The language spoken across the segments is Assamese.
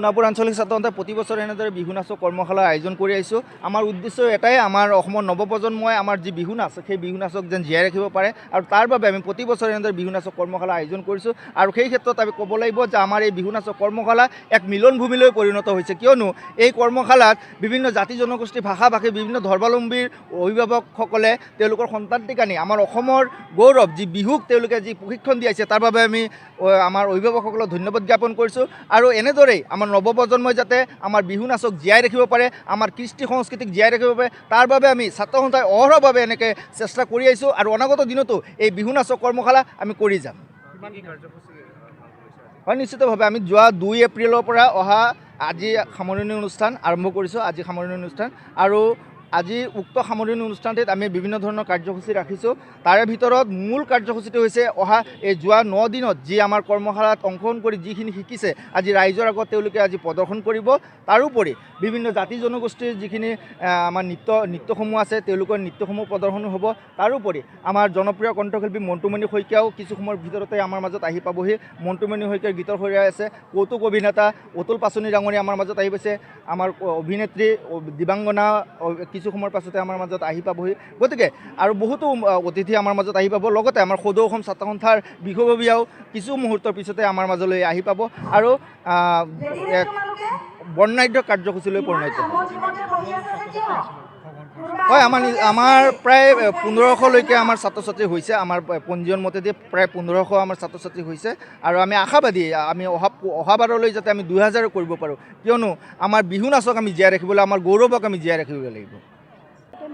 সোণাপুৰ আঞ্চলিক ছাত্ৰ সন্থাই প্ৰতি বছৰে এনেদৰে বিহু নাচৰ কৰ্মশালাৰ আয়োজন কৰি আহিছোঁ। আমাৰ উদ্দেশ্য এটাই, আমাৰ অসমৰ নৱপ্ৰজন্মই আমাৰ যি বিহু নাচ সেই বিহু নাচক যেন জীয়াই ৰাখিব পাৰে, আৰু তাৰ বাবে আমি প্ৰতি বছৰে এনেদৰে বিহু নাচৰ কৰ্মশালা আয়োজন কৰিছোঁ। আৰু সেই ক্ষেত্ৰত আমি ক'ব লাগিব যে আমাৰ এই বিহু নাচৰ কৰ্মশালা এক মিলনভূমিলৈ পৰিণত হৈছে, কিয়নো এই কৰ্মশালাত বিভিন্ন জাতি জনগোষ্ঠী ভাষা ভাষী বিভিন্ন ধৰ্মাৱলম্বীৰ অভিভাৱকসকলে তেওঁলোকৰ সন্তানটিক আনি আমাৰ অসমৰ গৌৰৱ যি বিহুক তেওঁলোকে যি প্ৰশিক্ষণ দিয়াইছে তাৰ বাবে আমি আমাৰ অভিভাৱকসকলক ধন্যবাদ জ্ঞাপন কৰিছোঁ। আৰু এনেদৰেই আমাৰ নৱপ্ৰজন্মই যাতে আমাৰ বিহু নাচক জীয়াই ৰাখিব পাৰে, আমাৰ কৃষ্টি সংস্কৃতিক জীয়াই ৰাখিব পাৰে, তাৰ বাবে আমি ছাত্ৰ সন্থাই অহৰহভাৱে এনেকৈ চেষ্টা কৰি আহিছোঁ, আৰু অনাগত দিনতো এই বিহু নাচৰ কৰ্মশালা আমি কৰি যাম। হয়, নিশ্চিতভাৱে আমি যোৱা 2 এপ্ৰিলৰ পৰা অহা আজি সামৰণি অনুষ্ঠান আৰম্ভ কৰিছোঁ। আজি সামৰণি অনুষ্ঠান, আৰু আজি উক্ত সামৰণি অনুষ্ঠানটিত আমি বিভিন্ন ধৰণৰ কাৰ্যসূচী ৰাখিছোঁ। তাৰে ভিতৰত মূল কাৰ্যসূচীটো হৈছে অহা এই যোৱা 9 দিনত যি আমাৰ কৰ্মশালাত অংশগ্ৰহণ কৰি যিখিনি শিকিছে আজি ৰাইজৰ আগত তেওঁলোকে আজি প্ৰদৰ্শন কৰিব। তাৰোপৰি বিভিন্ন জাতি জনগোষ্ঠীৰ যিখিনি আমাৰ নৃত্যসমূহ আছে তেওঁলোকৰ নৃত্যসমূহ প্ৰদৰ্শন হ'ব। তাৰোপৰি আমাৰ জনপ্ৰিয় কণ্ঠশিল্পী মণ্টুমণি শইকীয়াও কিছু সময়ৰ ভিতৰতে আমাৰ মাজত আহি পাবহি। মণ্টুমণি শইকীয়াৰ গীতৰ সৈতে আছে কৌতুক অভিনেতা অতুল পাচনি ডাঙৰীয়া আমাৰ মাজত আহি পাইছে। আমাৰ অভিনেত্ৰী দিবাংগনা কিছু সময়ৰ পাছতে আমাৰ মাজত আহি পাবহি। গতিকে আৰু বহুতো অতিথি আমাৰ মাজত আহি পাব। লগতে আমাৰ সদৌ অসম ছাত্ৰ সন্থাৰ বিষয়ববীয়াও কিছু মুহূৰ্তৰ পিছতে আমাৰ মাজলৈ আহি পাব, আৰু এক বৰ্ণাঢ্য কাৰ্যসূচীলৈ পৰিণত হ'ব। হয়, আমাৰ প্ৰায় 1500লৈকে আমাৰ ছাত্ৰ ছাত্ৰী হৈছে। আমাৰ পঞ্জীয়ন মতেদি প্ৰায় 1500 আমাৰ ছাত্ৰ ছাত্ৰী হৈছে, আৰু আমি আশাবাদী আমি অহাবাৰলৈ যাতে আমি 2000 কৰিব পাৰোঁ, কিয়নো আমাৰ বিহু নাচক আমি জীয়াই ৰাখিবলৈ, আমাৰ গৌৰৱক আমি জীয়াই ৰাখিব লাগিব।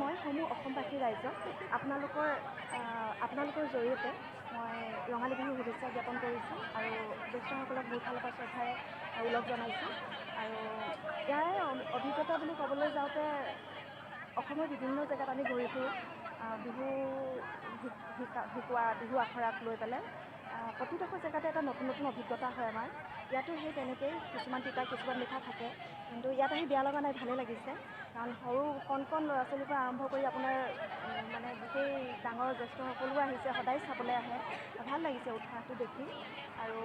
মই সমূহ অসমবাসী ৰাইজক আপোনালোকৰ জৰিয়তে মই ৰঙালী বিহুৰ শুভেচ্ছা জ্ঞাপন কৰিছোঁ, আৰু জ্যেষ্ঠসকলক মোৰ ফালৰ পৰা শ্ৰদ্ধাৰে ওলগ জনাইছোঁ। আৰু ইয়াৰ অভিজ্ঞতা বুলি ক'বলৈ যাওঁতে অসমৰ বিভিন্ন জেগাত আমি ঘূৰি ফুৰোঁ বিহু শিকোৱা বিহু আখৰাক লৈ পেলাই। প্ৰতিডোখৰ জেগাতে এটা নতুন নতুন অভিজ্ঞতা হয় আমাৰ। ইয়াতো সেই তেনেকেই কিছুমান তিতা কিছুমান মিঠা থাকে, কিন্তু ইয়াত আহি বেয়া লগা নাই, ভালেই লাগিছে। কাৰণ সৰু কণ ল'ৰা ছোৱালীৰ পৰা আৰম্ভ কৰি আপোনাৰ মানে গোটেই ডাঙৰ জ্যেষ্ঠ সকলো আহিছে, সদায় চাবলৈ আহে। ভাল লাগিছে উৎসাহটো দেখি। আৰু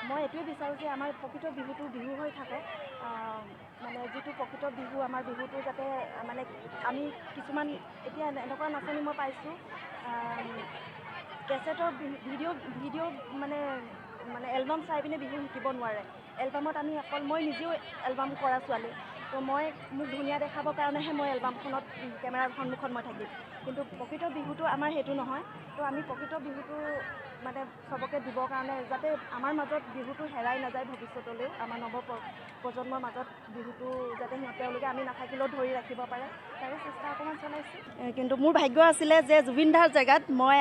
মই এইটোৱে বিচাৰোঁ যে আমাৰ প্ৰকৃত বিহুটো বিহু হৈ থাকক। মানে যিটো প্ৰকৃত বিহু, আমাৰ বিহুটো যাতে মানে আমি কিছুমান এতিয়া এনেকুৱা নাচনি মই পাইছোঁ, কেছেটৰ ভিডিঅ' মানে এলবাম চাই পিনে বিহু শিকিব নোৱাৰে। এলবামত আমি মই নিজেও এলবাম কৰা ছোৱালী, তো মোক ধুনীয়া দেখাবৰ কাৰণেহে মই এলবামখনত কেমেৰাৰ সন্মুখত মই থাকিম, কিন্তু প্ৰকৃত বিহুটো আমাৰ সেইটো নহয়। তো আমি প্ৰকৃত বিহুটো মানে চবকে দিবৰ কাৰণে যাতে আমাৰ মাজত বিহুটো হেৰাই নাযায়, ভৱিষ্যতলৈও আমাৰ প্ৰজন্মৰ মাজত বিহুটো যাতে তেওঁলোকে আমি নাথাকিলেও ধৰি ৰাখিব পাৰে, তাৰে চেষ্টা অকণমান চলাইছোঁ। কিন্তু মোৰ ভাগ্য আছিলে যে জুবিন দাৰ জেগাত মই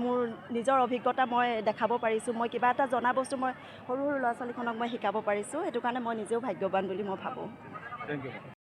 মোৰ নিজৰ অভিজ্ঞতা মই দেখাব পাৰিছোঁ। মই কিবা এটা জনা বস্তু মই সৰু ল'ৰা ছোৱালীখনক মই শিকাব পাৰিছোঁ। সেইটো কাৰণে মই নিজেও ভাগ্যৱান বুলি মই ভাবোঁ। Thank U.